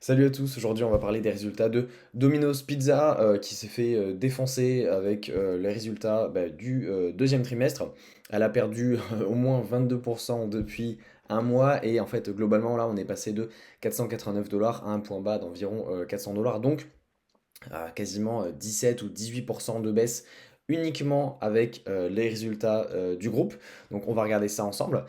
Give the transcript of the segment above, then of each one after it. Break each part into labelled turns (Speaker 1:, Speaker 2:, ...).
Speaker 1: Salut à tous, aujourd'hui on va parler des résultats de Domino's Pizza qui s'est fait défoncer avec les résultats du deuxième trimestre. Elle a perdu au moins 22% depuis un mois et en fait globalement là on est passé de 489 dollars à un point bas d'environ 400 dollars. Donc à quasiment 17 ou 18% de baisse uniquement avec les résultats du groupe. Donc on va regarder ça ensemble.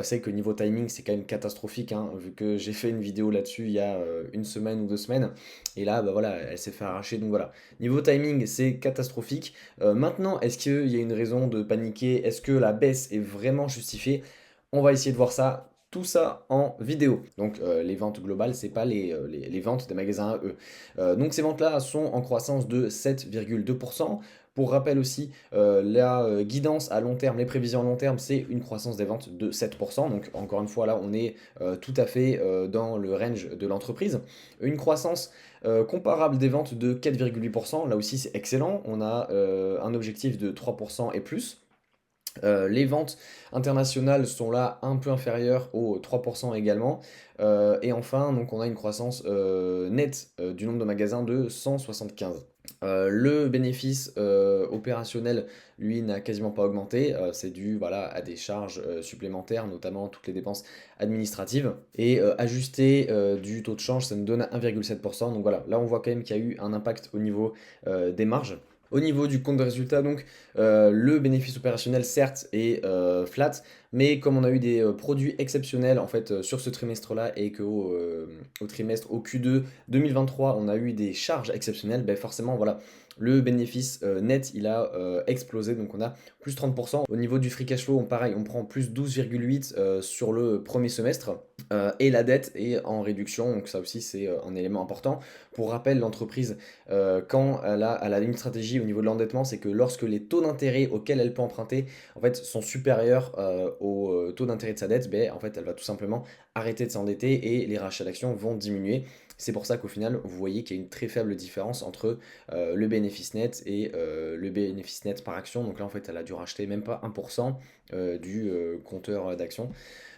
Speaker 1: C'est que niveau timing, c'est quand même catastrophique, hein, vu que j'ai fait une vidéo là-dessus il y a une semaine ou 2 semaines. Et là, bah voilà, elle s'est fait arracher. Donc voilà, niveau timing, c'est catastrophique. Maintenant, est-ce qu'il y a une raison de paniquer? Est-ce que la baisse est vraiment justifiée? On va essayer de voir ça. Tout ça en vidéo. Donc les ventes globales, c'est pas les ventes des magasins à eux. Donc ces ventes-là sont en croissance de 7,2%. Pour rappel aussi, la guidance à long terme, les prévisions à long terme, c'est une croissance des ventes de 7%. Donc encore une fois, là, on est tout à fait dans le range de l'entreprise. Une croissance comparable des ventes de 4,8%. Là aussi, c'est excellent. On a un objectif de 3% et plus. Les ventes internationales sont là un peu inférieures aux 3% également. Et enfin, donc on a une croissance nette du nombre de magasins de 175. Le bénéfice opérationnel, lui, n'a quasiment pas augmenté. C'est dû voilà, à des charges supplémentaires, notamment toutes les dépenses administratives. Et ajusté du taux de change, ça nous donne 1,7%. Donc voilà, là on voit quand même qu'il y a eu un impact au niveau des marges. Au niveau du compte de résultat, donc, le bénéfice opérationnel, certes, est flat, mais comme on a eu des produits exceptionnels en fait sur ce trimestre-là et qu'au au trimestre, au Q2 2023, on a eu des charges exceptionnelles, ben forcément, voilà, le bénéfice net, il a explosé, donc on a plus 30%. Au niveau du free cash flow, pareil, on prend plus 12,8 sur le premier semestre, et la dette est en réduction, donc ça aussi c'est un élément important. Pour rappel, l'entreprise quand elle a une stratégie au niveau de l'endettement, c'est que lorsque les taux d'intérêt auxquels elle peut emprunter en fait, sont supérieurs au taux d'intérêt de sa dette, ben, en fait, elle va tout simplement arrêter de s'endetter et les rachats d'actions vont diminuer. C'est pour ça qu'au final, vous voyez qu'il y a une très faible différence entre le bénéfice net et le bénéfice net par action. Donc là, en fait, elle a dû racheter même pas 1% du compteur d'actions.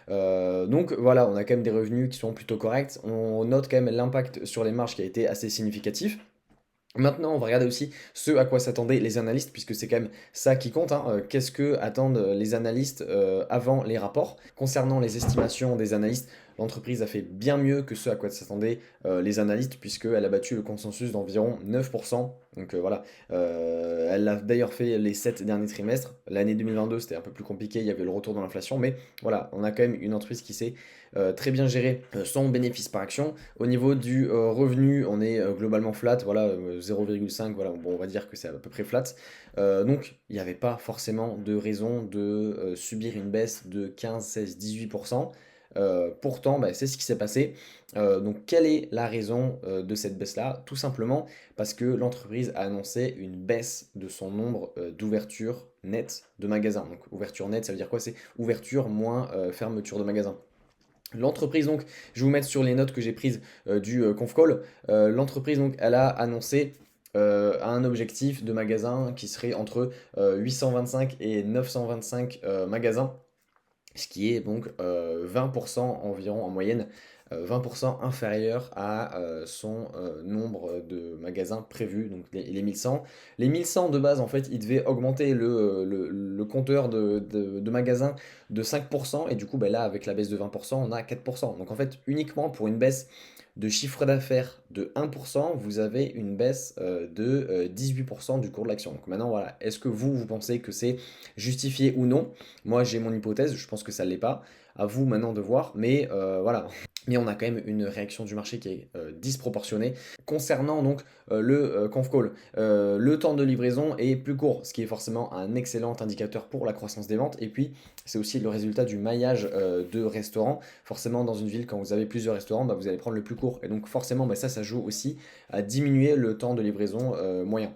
Speaker 1: Donc voilà, on a quand même des revenus qui sont plutôt corrects. On note quand même l'impact sur les marges qui a été assez significatif. Maintenant, on va regarder aussi ce à quoi s'attendaient les analystes, puisque c'est quand même ça qui compte, hein. Qu'est-ce que attendent les analystes avant les rapports? Concernant les estimations des analystes, l'entreprise a fait bien mieux que ce à quoi s'attendaient les analystes, puisqu'elle a battu le consensus d'environ 9%. Donc voilà, elle a d'ailleurs fait les 7 derniers trimestres. L'année 2022, c'était un peu plus compliqué, il y avait le retour de l'inflation, mais voilà, on a quand même une entreprise qui s'est très bien géré son bénéfice par action. Au niveau du revenu, on est globalement flat, voilà, 0,5, voilà, bon, on va dire que c'est à peu près flat. Donc, il n'y avait pas forcément de raison de subir une baisse de 15, 16, 18%. Pourtant, bah, c'est ce qui s'est passé. Donc, quelle est la raison de cette baisse-là? Tout simplement parce que l'entreprise a annoncé une baisse de son nombre d'ouvertures nettes de magasins. Donc, ouverture nette, ça veut dire quoi? C'est ouverture moins fermeture de magasins. L'entreprise, donc, je vais vous mettre sur les notes que j'ai prises du conf call. L'entreprise, donc, elle a annoncé un objectif de magasin qui serait entre 825 et 925 magasins, ce qui est donc 20% environ en moyenne, 20% inférieur à son nombre de magasins prévus, donc les 1100. Les 1100 de base, en fait, ils devaient augmenter le compteur de magasins de 5%, et du coup, ben là, avec la baisse de 20%, on a 4%. Donc en fait, uniquement pour une baisse de chiffre d'affaires de 1%, vous avez une baisse de 18% du cours de l'action. Donc maintenant, voilà, est-ce que vous pensez que c'est justifié ou non? Moi, j'ai mon hypothèse, je pense que ça ne l'est pas. À vous maintenant de voir, mais voilà. Mais on a quand même une réaction du marché qui est disproportionnée. Concernant donc le conf call, le temps de livraison est plus court, ce qui est forcément un excellent indicateur pour la croissance des ventes. Et puis, c'est aussi le résultat du maillage de restaurants. Forcément, dans une ville, quand vous avez plusieurs restaurants, bah, vous allez prendre le plus court. Et donc, forcément, bah, ça joue aussi à diminuer le temps de livraison moyen.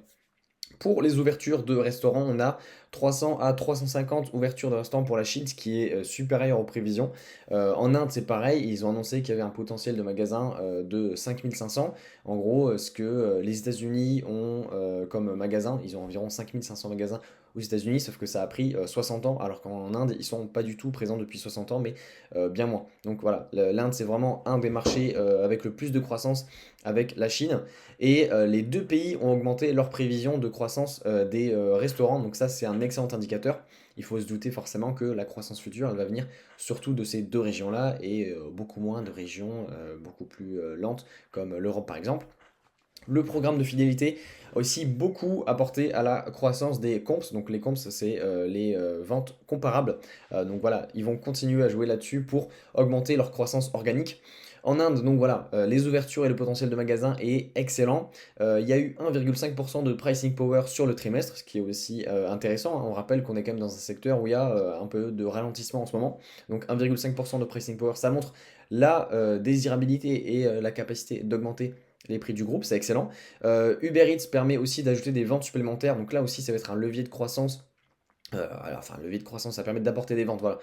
Speaker 1: Pour les ouvertures de restaurants, on a 300 à 350 ouvertures de restaurants pour la Chine, ce qui est supérieur aux prévisions. En Inde, c'est pareil, ils ont annoncé qu'il y avait un potentiel de magasins de 5500. En gros, ce que les États-Unis ont comme magasin, ils ont environ 5500 magasins aux États-Unis, sauf que ça a pris 60 ans, alors qu'en Inde, ils sont pas du tout présents depuis 60 ans, mais bien moins. Donc voilà, l'Inde, c'est vraiment un des marchés avec le plus de croissance avec la Chine. Et les deux pays ont augmenté leurs prévisions de croissance des restaurants. Donc ça, c'est un excellent indicateur. Il faut se douter forcément que la croissance future, elle va venir surtout de ces deux régions-là et beaucoup moins de régions beaucoup plus lentes comme l'Europe par exemple. Le programme de fidélité a aussi beaucoup apporté à la croissance des comps. Donc les comps, c'est les ventes comparables. Donc voilà, ils vont continuer à jouer là-dessus pour augmenter leur croissance organique. En Inde, donc voilà, les ouvertures et le potentiel de magasin est excellent. Il y a eu 1,5% de pricing power sur le trimestre, ce qui est aussi intéressant, hein. On rappelle qu'on est quand même dans un secteur où il y a un peu de ralentissement en ce moment. Donc 1,5% de pricing power, ça montre la désirabilité et la capacité d'augmenter les prix du groupe, c'est excellent. Uber Eats permet aussi d'ajouter des ventes supplémentaires, donc là aussi ça va être un levier de croissance. Enfin, levier de croissance, ça permet d'apporter des ventes, voilà.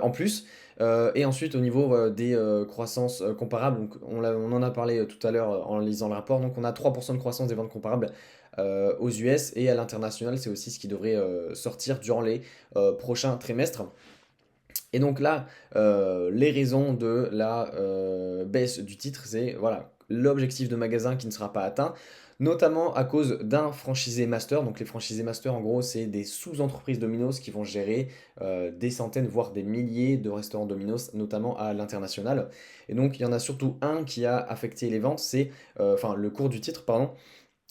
Speaker 1: En plus, et ensuite au niveau des croissances comparables, donc on en a parlé tout à l'heure en lisant le rapport, donc on a 3% de croissance des ventes comparables aux US et à l'international, c'est aussi ce qui devrait sortir durant les prochains trimestres. Et donc là, les raisons de la baisse du titre, c'est voilà, l'objectif de magasin qui ne sera pas atteint, notamment à cause d'un franchisé master. Donc les franchisés master, en gros, c'est des sous-entreprises Domino's qui vont gérer des centaines, voire des milliers de restaurants Domino's, notamment à l'international. Et donc il y en a surtout un qui a affecté les ventes, c'est, enfin le cours du titre, pardon,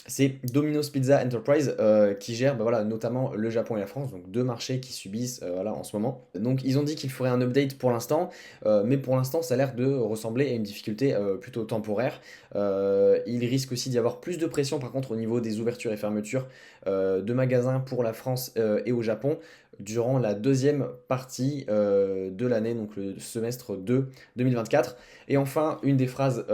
Speaker 1: c'est Domino's Pizza Enterprise qui gère bah, voilà, notamment le Japon et la France, donc deux marchés qui subissent voilà, en ce moment. Donc ils ont dit qu'ils feraient un update pour l'instant, mais pour l'instant ça a l'air de ressembler à une difficulté plutôt temporaire. Il risque aussi d'y avoir plus de pression par contre au niveau des ouvertures et fermetures de magasins pour la France et au Japon durant la deuxième partie de l'année, donc le semestre de 2024. Et enfin, une des phrases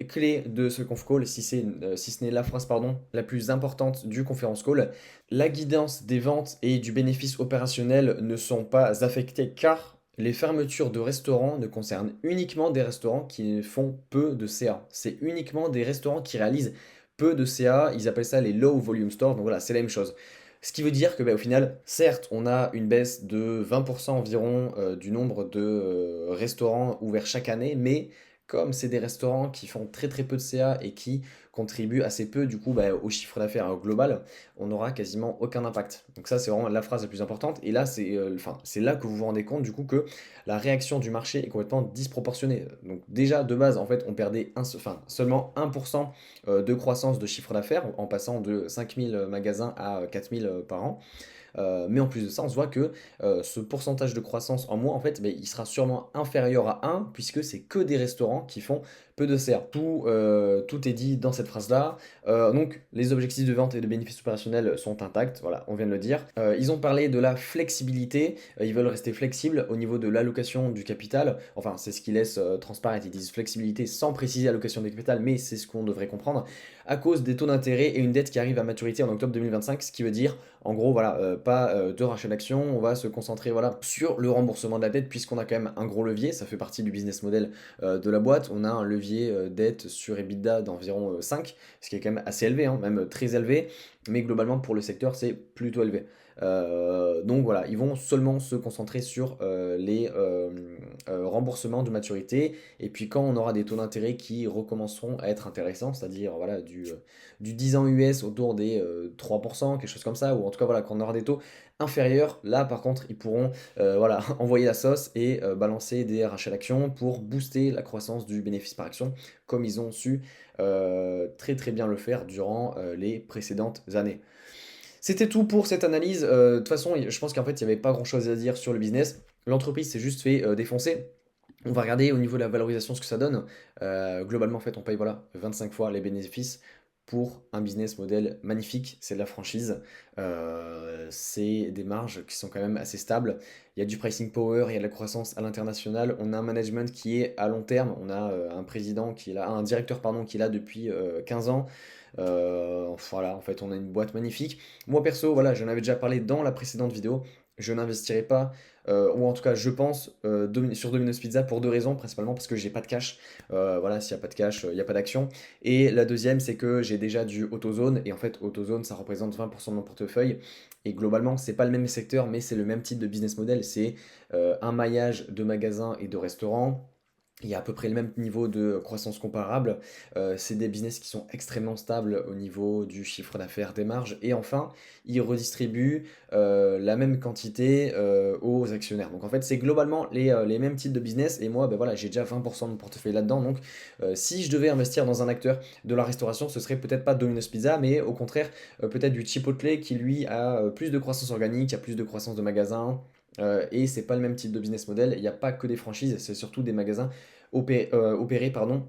Speaker 1: clés de ce conf call, si ce n'est la phrase pardon, la plus importante du conférence call, la guidance des ventes et du bénéfice opérationnel ne sont pas affectées car les fermetures de restaurants ne concernent uniquement des restaurants qui font peu de CA. C'est uniquement des restaurants qui réalisent peu de CA, ils appellent ça les low volume stores, donc voilà, c'est la même chose. Ce qui veut dire que bah, au final, certes, on a une baisse de 20% environ du nombre de restaurants ouverts chaque année, mais comme c'est des restaurants qui font très très peu de CA et qui contribuent assez peu du coup bah, au chiffre d'affaires global, on n'aura quasiment aucun impact. Donc ça c'est vraiment la phrase la plus importante. Et là c'est là que vous vous rendez compte du coup que la réaction du marché est complètement disproportionnée. Donc déjà de base en fait on perdait seulement 1% de croissance de chiffre d'affaires en passant de 5000 magasins à 4000 par an. Mais en plus de ça, on se voit que ce pourcentage de croissance en moins, en fait, il sera sûrement inférieur à 1, puisque c'est que des restaurants qui font peu de CA. Tout est dit dans cette phrase-là. Donc, les objectifs de vente et de bénéfices opérationnels sont intacts, voilà, on vient de le dire. Ils ont parlé de la flexibilité, ils veulent rester flexibles au niveau de l'allocation du capital. Enfin, c'est ce qu'ils laissent transparaître. Ils disent flexibilité sans préciser allocation du capital, mais c'est ce qu'on devrait comprendre, à cause des taux d'intérêt et une dette qui arrive à maturité en octobre 2025, ce qui veut dire en gros, voilà, pas de rachat d'actions, on va se concentrer voilà, sur le remboursement de la dette puisqu'on a quand même un gros levier, ça fait partie du business model de la boîte. On a un levier dette sur EBITDA d'environ 5, ce qui est quand même assez élevé, hein, même très élevé, mais globalement pour le secteur c'est plutôt élevé. Donc voilà, ils vont seulement se concentrer sur les remboursements de maturité et puis quand on aura des taux d'intérêt qui recommenceront à être intéressants, c'est-à-dire voilà, du 10 ans US autour des 3%, quelque chose comme ça, ou en tout cas voilà, quand on aura des taux inférieurs, là par contre ils pourront voilà, envoyer la sauce et balancer des rachats d'actions pour booster la croissance du bénéfice par action, comme ils ont su très très bien le faire durant les précédentes années. C'était tout pour cette analyse. De toute façon, je pense qu'en fait, il n'y avait pas grand-chose à dire sur le business. L'entreprise s'est juste fait défoncer. On va regarder au niveau de la valorisation ce que ça donne. Globalement, en fait, on paye voilà, 25 fois les bénéfices pour un business model magnifique. C'est de la franchise. C'est des marges qui sont quand même assez stables. Il y a du pricing power, il y a de la croissance à l'international. On a un management qui est à long terme. On a un président qui est là, un directeur pardon, qui est là depuis 15 ans. Voilà, en fait, on a une boîte magnifique. Moi perso, voilà, j'en avais déjà parlé dans la précédente vidéo. je n'investirai pas, ou en tout cas je pense sur Domino's Pizza pour deux raisons, principalement parce que j'ai pas de cash. Voilà, s'il n'y a pas de cash, il n'y a pas d'action. Et la deuxième, c'est que j'ai déjà du AutoZone, et en fait AutoZone, ça représente 20% de mon portefeuille. Et globalement, c'est pas le même secteur, mais c'est le même type de business model. C'est un maillage de magasins et de restaurants. Il y a à peu près le même niveau de croissance comparable. C'est des business qui sont extrêmement stables au niveau du chiffre d'affaires, des marges. Et enfin, ils redistribuent la même quantité aux actionnaires. Donc en fait, c'est globalement les mêmes types de business. Et moi, ben voilà, j'ai déjà 20% de mon portefeuille là-dedans. Donc si je devais investir dans un acteur de la restauration, ce serait peut-être pas Domino's Pizza, mais au contraire, peut-être du Chipotle qui lui a plus de croissance organique, a plus de croissance de magasins. Et c'est pas le même type de business model. Il n'y a pas que des franchises, c'est surtout des magasins opérés pardon,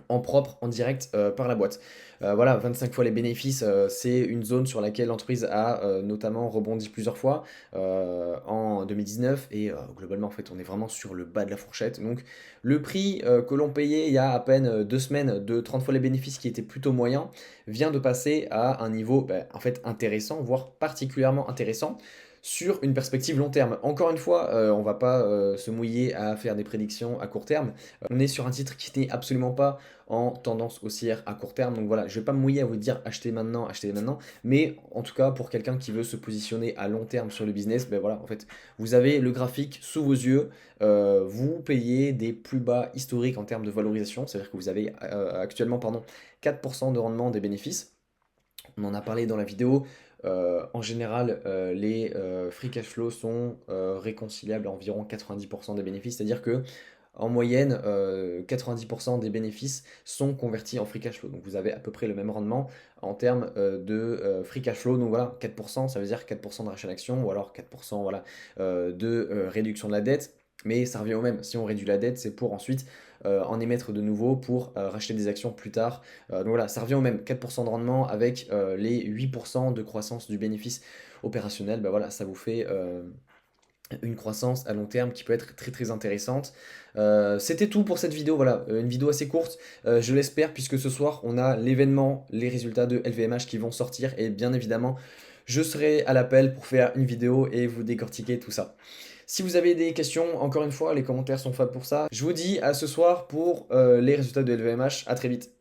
Speaker 1: en propre, en direct par la boîte. Voilà, 25 fois les bénéfices, c'est une zone sur laquelle l'entreprise a notamment rebondi plusieurs fois en 2019 et globalement en fait on est vraiment sur le bas de la fourchette. Donc le prix que l'on payait il y a à peine 2 semaines de 30 fois les bénéfices qui était plutôt moyen vient de passer à un niveau en fait intéressant, voire particulièrement intéressant sur une perspective long terme. Encore une fois, on va pas se mouiller à faire des prédictions à court terme. On est sur un titre qui n'est absolument pas en tendance haussière à court terme. Donc voilà, je ne vais pas me mouiller à vous dire achetez maintenant. Mais en tout cas, pour quelqu'un qui veut se positionner à long terme sur le business, ben voilà, en fait, vous avez le graphique sous vos yeux. Vous payez des plus bas historiques en termes de valorisation. C'est-à-dire que vous avez actuellement 4% de rendement des bénéfices. On en a parlé dans la vidéo. En général, les free cash flow sont réconciliables à environ 90% des bénéfices, c'est-à-dire que en moyenne, 90% des bénéfices sont convertis en free cash flow. Donc vous avez à peu près le même rendement en termes de free cash flow. Donc voilà, 4%, ça veut dire 4% de rachat d'action ou alors 4% voilà, de réduction de la dette. Mais ça revient au même. Si on réduit la dette, c'est pour ensuite en émettre de nouveau pour racheter des actions plus tard. Donc voilà, ça revient au même. 4% de rendement avec les 8% de croissance du bénéfice opérationnel. Ben voilà, ça vous fait une croissance à long terme qui peut être très très intéressante. C'était tout pour cette vidéo, voilà, une vidéo assez courte, je l'espère, puisque ce soir on a l'événement, les résultats de LVMH qui vont sortir, et bien évidemment je serai à l'appel pour faire une vidéo et vous décortiquer tout ça. Si vous avez des questions, encore une fois, les commentaires sont faits pour ça. Je vous dis à ce soir pour les résultats de LVMH, à très vite.